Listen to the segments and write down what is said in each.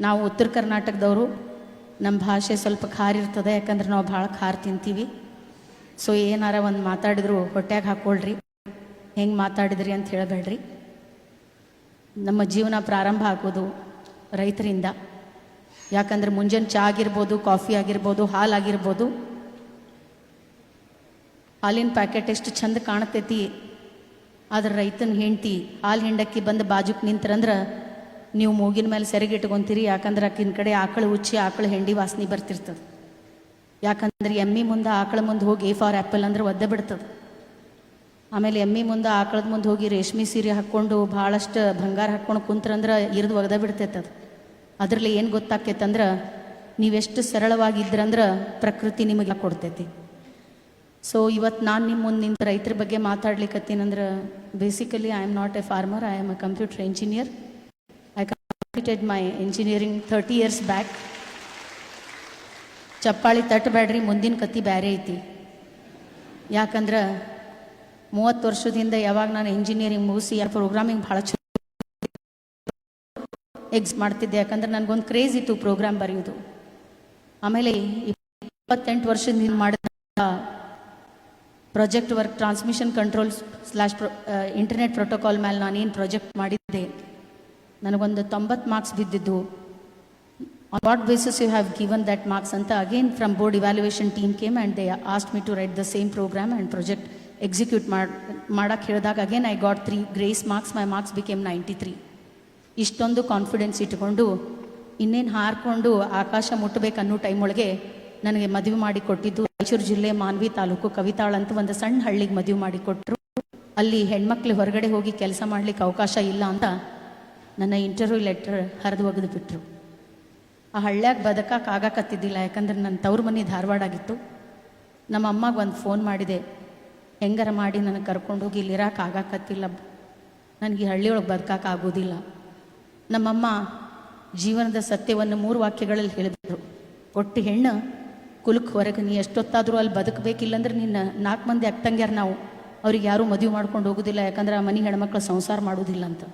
ನಾವು ಉತ್ತರ ಕರ್ನಾಟಕದವರು, ನಮ್ಮ ಭಾಷೆ ಸ್ವಲ್ಪ ಖಾರ ಇರ್ತದೆ, ಯಾಕಂದ್ರೆ ನಾವು ಭಾಳ ಖಾರ ತಿಂತೀವಿ. ಸೊ ಏನಾರ ಒಂದು ಮಾತಾಡಿದ್ರು ಹೊಟ್ಯಾಗ ಹಾಕ್ಕೊಳ್ರಿ, ಹೆಂಗೆ ಮಾತಾಡಿದ್ರಿ ಅಂತ ಹೇಳಬೇಡ್ರಿ. ನಮ್ಮ ಜೀವನ ಪ್ರಾರಂಭ ಆಗೋದು ರೈತರಿಂದ. ಯಾಕಂದ್ರೆ ಮುಂಜಾನೆ ಚಹಾ ಆಗಿರ್ಬೋದು, ಕಾಫಿ ಆಗಿರ್ಬೋದು, ಹಾಲು ಆಗಿರ್ಬೋದು, ಹಾಲಿನ ಪ್ಯಾಕೆಟ್ ಎಷ್ಟು ಚಂದ ಕಾಣ್ತೈತಿ, ಆದ್ರೆ ರೈತನ ಹೆಂಡ್ತಿ ಹಾಲು ಹಿಂಡಕ್ಕಿ ಬಂದು ಬಾಜುಕ್ ನಿಂತ್ರಂದ್ರೆ ನೀವು ಮೂಗಿನ ಮೇಲೆ ಸೆರಗಿ ಇಟ್ಕೊತೀರಿ. ಯಾಕಂದ್ರೆ ಆಕಿನ ಕಡೆ ಆಕಳು ಉಚ್ಚಿ ಆಕಳು ಹೆಂಡಿ ವಾಸನೆ ಬರ್ತಿರ್ತದೆ. ಯಾಕಂದ್ರೆ ಎಮ್ಮಿ ಮುಂದೆ ಆಕಳ ಮುಂದೆ ಹೋಗಿ ಎ ಫಾರ್ ಆ್ಯಪಲ್ ಅಂದ್ರೆ ಒದ್ದೆ ಬಿಡ್ತದೆ. ಆಮೇಲೆ ಎಮ್ಮಿ ಮುಂದೆ ಆಕಳದ ಮುಂದೆ ಹೋಗಿ ರೇಷ್ಮೆ ಸೀರೆ ಹಾಕ್ಕೊಂಡು ಭಾಳಷ್ಟು ಬಂಗಾರ ಹಾಕ್ಕೊಂಡು ಕುಂತ್ರಂದ್ರೆ ಇರಿದು ಒಗ್ದ ಬಿಡ್ತೈತದು. ಅದರಲ್ಲಿ ಏನು ಗೊತ್ತಾಕೈತಂದ್ರೆ ನೀವೆಷ್ಟು ಸರಳವಾಗಿದ್ರಂದ್ರೆ ಪ್ರಕೃತಿ ನಿಮಗೆ ಕೊಡ್ತೈತಿ. ಸೊ ಇವತ್ತು ನಾನು ನಿಮ್ಮ ಮುಂದೆ ನಿಂತು ರೈತರ ಬಗ್ಗೆ ಮಾತಾಡ್ಲಿಕ್ಕತ್ತೀನಂದ್ರೆ, basically I am not a farmer, I am a computer engineer. I completed my engineering 30 years back. ಚಪ್ಪಾಳಿ ತಟ್ಟಬೇಡ್ರಿ, ಮುಂದಿನ ಕತ್ತಿ ಬೇರೆ ಐತಿ. ಯಾಕಂದ್ರೆ 30 ವರ್ಷದಿಂದ ಯಾವಾಗ ನಾನು ಇಂಜಿನಿಯರಿಂಗ್ ಮುಗಿಸಿ ಪ್ರೋಗ್ರಾಮಿಂಗ್ ಭಾಳ ಮಾಡ್ತಿದ್ದೆ. ಯಾಕಂದ್ರೆ ನನಗೊಂದು ಕ್ರೇಜ್ ಇತ್ತು ಪ್ರೋಗ್ರಾಮ್ ಬರೆಯೋದು. ಆಮೇಲೆ 28 ವರ್ಷದಿಂದ ಮಾಡಿದ project work transmission control / internet protocol ಮೇಲೆ ನಾನೇನು ಪ್ರಾಜೆಕ್ಟ್ ಮಾಡಿದ್ದೆ, ನನಗೊಂದು 90 ಮಾರ್ಕ್ಸ್ ಬಿದ್ದಿದ್ದು. On what basis you have given that marks ಅಂತ again from board evaluation team came and they asked me to write the same program and project execute ಮಾಡೋಕ್ಕೆ ಹೇಳಿದಾಗ again I got 3 grace marks. My marks became 93. ಇಷ್ಟೊಂದು confidence ಇಟ್ಕೊಂಡು ಇನ್ನೇನು ಹಾರಿಕೊಂಡು ಆಕಾಶ ಮುಟ್ಟಬೇಕನ್ನೋ time ಒಳಗೆ ನನಗೆ ಮದುವೆ ಮಾಡಿ ಕೊಟ್ಟಿದ್ದು ರಾಯಚೂರು ಜಿಲ್ಲೆ ಮಾನ್ವಿ ತಾಲೂಕು ಕವಿತಾಳ್ ಅಂತ ಒಂದು ಸಣ್ಣ ಹಳ್ಳಿಗೆ ಮದುವೆ ಮಾಡಿ ಕೊಟ್ಟರು. ಅಲ್ಲಿ ಹೆಣ್ಮಕ್ಳು ಹೊರಗಡೆ ಹೋಗಿ ಕೆಲಸ ಮಾಡಲಿಕ್ಕೆ ಅವಕಾಶ ಇಲ್ಲ ಅಂತ ನನ್ನ ಇಂಟರ್ವ್ಯೂ ಲೆಟರ್ ಹರಿದು ಒಗೆದು ಬಿಟ್ಟರು. ಆ ಹಳ್ಳ್ಯಾಗ ಬದುಕಕ್ಕೆ ಆಗಾಕತ್ತಿದ್ದಿಲ್ಲ, ಯಾಕಂದ್ರೆ ನನ್ನ ತವ್ರ ಮನೆ ಧಾರವಾಡ ಆಗಿತ್ತು. ನಮ್ಮ ಅಮ್ಮಗೆ ಒಂದು ಫೋನ್ ಮಾಡಿದೆ, ಹೆಂಗಾರ ಮಾಡಿ ನನಗೆ ಕರ್ಕೊಂಡೋಗಿ ಇಲ್ಲಿರೋಕೆ ಆಗಾಕತ್ತಿಲ್ಲ, ನನಗೆ ಈ ಹಳ್ಳಿಯೊಳಗೆ ಬದುಕಕ್ಕೆ ಆಗೋದಿಲ್ಲ. ನಮ್ಮಮ್ಮ ಜೀವನದ ಸತ್ಯವನ್ನು 3 ವಾಕ್ಯಗಳಲ್ಲಿ ಹೇಳಿದ್ರು. ಒಟ್ಟು ಹೆಣ್ಣು ಕುಲಕ್ಕೆ ಹೊರಗೆ, ನೀ ಎಷ್ಟೊತ್ತಾದರೂ ಅಲ್ಲಿ ಬದುಕಬೇಕಿಲ್ಲಂದ್ರೆ ನಿನ್ನ 4 ಮಂದಿ ಅಕ್ಕಂಗ್ಯಾರ ನಾವು, ಅವ್ರಿಗೆ ಯಾರೂ ಮದುವೆ ಮಾಡ್ಕೊಂಡು ಹೋಗೋದಿಲ್ಲ, ಯಾಕಂದ್ರೆ ಆ ಮನೆ ಹೆಣ್ಮಕ್ಳು ಸಂಸಾರ ಮಾಡೋದಿಲ್ಲ ಅಂತ.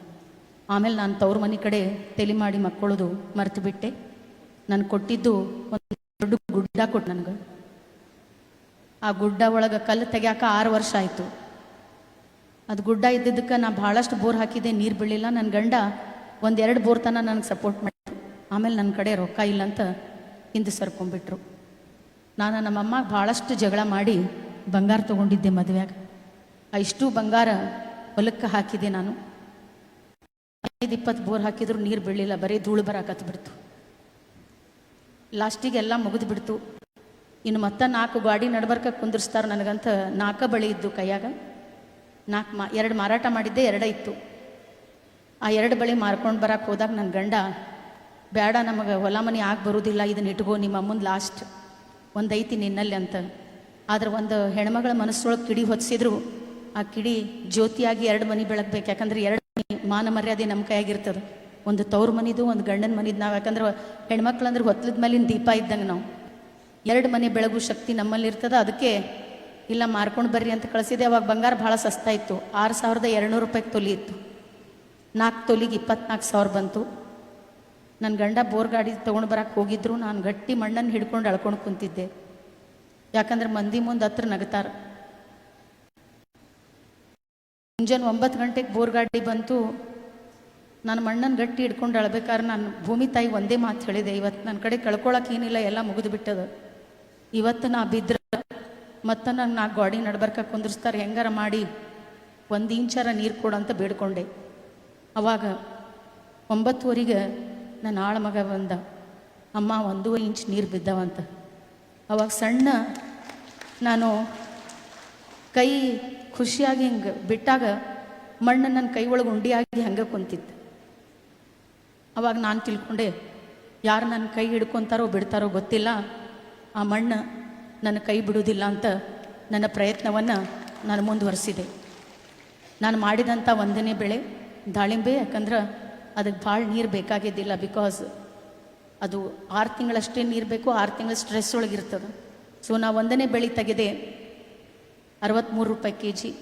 ಆಮೇಲೆ ನಾನು ತವ್ರ ಮನೆ ಕಡೆ ತಲೆ ಮಾಡಿ ಮಕ್ಕಳೋದು ಮರ್ತು ಬಿಟ್ಟೆ. ನಾನು ಕೊಟ್ಟಿದ್ದು ಒಂದು ದೊಡ್ಡ ಗುಡ್ಡ ಕೊಟ್ಟು ನನಗೆ. ಆ ಗುಡ್ಡ ಒಳಗೆ ಕಲ್ಲು ತೆಗ್ಯಾಕ 6 ವರ್ಷ ಆಯಿತು. ಅದು ಗುಡ್ಡ ಇದ್ದಿದ್ದಕ್ಕೆ ನಾನು ಭಾಳಷ್ಟು ಬೋರ್ ಹಾಕಿದ್ದೆ, ನೀರು ಬೀಳಿಲ್ಲ. ನನ್ನ ಗಂಡ 1-2 ಬೋರ್ ತನಕ ನನಗೆ ಸಪೋರ್ಟ್ ಮಾಡಿದ್ರು. ಆಮೇಲೆ ನನ್ನ ಕಡೆ ರೊಕ್ಕ ಇಲ್ಲ ಅಂತ ಹಿಂದೆ ಸರ್ಕೊಂಡ್ಬಿಟ್ರು. ನಾನು ನಮ್ಮಮ್ಮಗೆ ಭಾಳಷ್ಟು ಜಗಳ ಮಾಡಿ ಬಂಗಾರ ತೊಗೊಂಡಿದ್ದೆ ಮದುವೆಯಾಗ. ಇಷ್ಟು ಬಂಗಾರ ಹೊಲಕ್ಕೆ ಹಾಕಿದೆ ನಾನು. 5-20 ಬೋರ್ ಹಾಕಿದ್ರು ನೀರು ಬೀಳಲಿಲ್ಲ, ಬರೀ ಧೂಳು ಬರಾಕತ್ಬಿಡ್ತು. ಲಾಸ್ಟಿಗೆ ಎಲ್ಲ ಮುಗಿದು ಬಿಡ್ತು. ಇನ್ನು ಮತ್ತೆ 4 ಗಾಡಿ ನಡ್ಬರ್ಕ ಕುಂದಿರ್ಸ್ತಾರೆ ನನಗಂತ 4 ಬಳಿ ಇದ್ದು ಕೈಯಾಗ. 2 ಮಾರಾಟ ಮಾಡಿದ್ದೆ, 2 ಇತ್ತು. ಆ 2 ಬಳಿ ಮಾರ್ಕೊಂಡು ಬರಕ್ಕೆ ಹೋದಾಗ ನನ್ನ ಗಂಡ, ಬೇಡ ನಮಗೆ ಹೊಲ ಮನೆ ಆಗಿ ಬರೋದಿಲ್ಲ, ಇದನ್ನ ಇಟ್ಕೋ, ನಿಮ್ಮ ಮುಂದೆ ಲಾಸ್ಟ್ ಒಂದು ಐತಿ ನಿನ್ನಲ್ಲಿ ಅಂತ. ಆದ್ರೆ ಒಂದು ಹೆಣ್ಮಗಳ ಮನಸ್ಸೊಳಗೆ ಕಿಡಿ ಹೊತ್ತಿಸಿದ್ರು, ಆ ಕಿಡಿ ಜ್ಯೋತಿಯಾಗಿ 2 ಮನೆ ಬೆಳಗ್ಬೇಕು. ಯಾಕಂದ್ರೆ 2 ಮನೆ ಮಾನ ಮರ್ಯಾದೆ ನಮ್ಮ ಕೈಯಾಗಿರ್ತದೆ. ಒಂದು ತವ್ರ ಮನಿದು, ಒಂದು ಗಂಡನ ಮನಿದು. ನಾವು ಯಾಕಂದ್ರೆ ಹೆಣ್ಮಕ್ಳು ಅಂದ್ರೆ ಹೊತ್ತಲದ ಮೇಲಿನ ದೀಪ ಇದ್ದಂಗೆ ನಾವು. 2 ಮನೆ ಬೆಳಗು ಶಕ್ತಿ ನಮ್ಮಲ್ಲಿ ಇರ್ತದೆ. ಅದಕ್ಕೆ ಇಲ್ಲ ಮಾರ್ಕೊಂಡು ಬರ್ರಿ ಅಂತ ಕಳಿಸಿದೆ. ಅವಾಗ ಬಂಗಾರ ಭಾಳ ಸಸ್ತಾ ಇತ್ತು, 6200 ರೂಪಾಯಿಗೆ ತೊಲಿ ಇತ್ತು. 4 ತೊಲಿಗೆ 24,000 ಬಂತು. ನನ್ನ ಗಂಡ ಬೋರ್ ಗಾಡಿ ತೊಗೊಂಡು ಬರಕ್ಕೆ ಹೋಗಿದ್ರು. ನಾನು ಗಟ್ಟಿ ಮಣ್ಣನ್ನು ಹಿಡ್ಕೊಂಡು ಅಳ್ಕೊಂಡು ಕುಂತಿದ್ದೆ, ಯಾಕಂದ್ರೆ ಮಂದಿ ಮುಂದೆ ಹತ್ರ ನಗ್ತಾರೆ. ಮುಂಜಾನೆ 9 ಗಂಟೆಗೆ ಬೋರ್ ಗಾಡಿ ಬಂತು. ನಾನು ಮಣ್ಣನ್ನು ಗಟ್ಟಿ ಹಿಡ್ಕೊಂಡು ಅಳ್ಬೇಕಾದ್ರೆ ನಾನು ಭೂಮಿ ತಾಯಿ ಒಂದೇ ಮಾತು ಹೇಳಿದೆ, ಇವತ್ತು ನನ್ನ ಕಡೆ ಕಳ್ಕೊಳಕ್ಕೆ ಏನಿಲ್ಲ, ಎಲ್ಲ ಮುಗಿದು ಬಿಟ್ಟದ. ಇವತ್ತು ನಾ ಬಿದ್ದರೆ ಮತ್ತು ನನ್ನ 4 ಗಾಡಿ ನಡ್ಬರ್ಕ ಕುಂದಿರ್ಸ್ತಾರೆ, ಹೆಂಗಾರ ಮಾಡಿ 1 ಇಂಚರ ನೀರು ಕೊಡಂತ ಬೇಡ್ಕೊಂಡೆ. ಅವಾಗ 9:15 ನನ್ನ ಆಳ ಮಗ ಬಂದ, ಅಮ್ಮ 1 ಇಂಚ್ ನೀರು ಬಿದ್ದವಂತ. ಅವಾಗ ಸಣ್ಣ ನಾನು ಕೈ ಖುಷಿಯಾಗಿ ಹಿಂಗೆ ಬಿಟ್ಟಾಗ ಮಣ್ಣು ನನ್ನ ಕೈ ಒಳಗೆ ಉಂಡಿಯಾಗಿ ಹಂಗೆ ಕುಂತಿತ್ತು. ಅವಾಗ ನಾನು ತಿಳ್ಕೊಂಡೆ, ಯಾರು ನನ್ನ ಕೈ ಹಿಡ್ಕೊತಾರೋ ಬಿಡ್ತಾರೋ ಗೊತ್ತಿಲ್ಲ, ಆ ಮಣ್ಣು ನನ್ನ ಕೈ ಬಿಡೋದಿಲ್ಲ ಅಂತ ನನ್ನ ಪ್ರಯತ್ನವನ್ನು ನಾನು ಮುಂದುವರಿಸಿದೆ. ನಾನು ಮಾಡಿದಂಥ 1ನೇ ಬೆಳೆ ದಾಳಿಂಬೆ. ಯಾಕಂದ್ರೆ ಅದಕ್ಕೆ ಭಾಳ ನೀರು ಬೇಕಾಗಿದ್ದಿಲ್ಲ, ಬಿಕಾಸ್ ಅದು 6 ತಿಂಗಳಷ್ಟೇ ನೀರು ಬೇಕು, 6 ತಿಂಗಳ ಸ್ಟ್ರೆಸ್ ಒಳಗಿರ್ತದೆ. ಸೊ ನಾ 1ನೇ ಬೆಳೆ ತೆಗೆದೆ, 63 ರೂಪಾಯಿ kg.